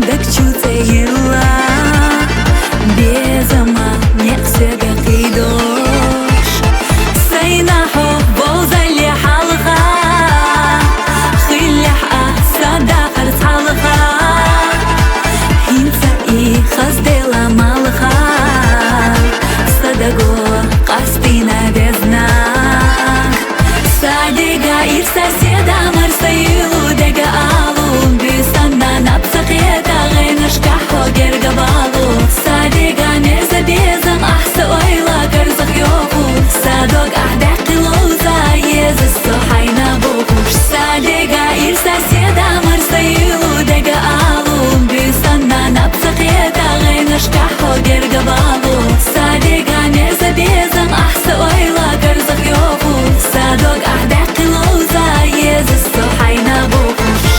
докчуцеила безама нексега кидош сайнахо бозали халха خلح صداقر صالخا هنسا خزدلا مالخا صدقو قصدنا بزناك صادقا إرسا سيدا مرسيلو دقا آلو بيسانا نبسقيتا غينشكا حوغر قبالو صادقا نرزا بيزم أحسا ويلا قرزق يوكو صادق أحداق لوزا يزستو حينا بوكوش صادقا إرسا سيدا مرسيلو دقا آلو بيسانا نبسقيتا غينشكا حوغر قبالو صادقا نرزا بيزم أحسا ويلا قرزق يوكو صادق أحداق لوزا يزستو حينا بوكوش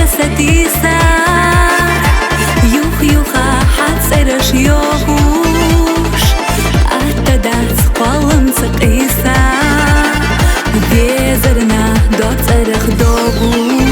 ستيسار يوخ يوخا حتصيرش يوخوش أتدات قلم سقيسار بيزرنا دوت أرخ دوغوش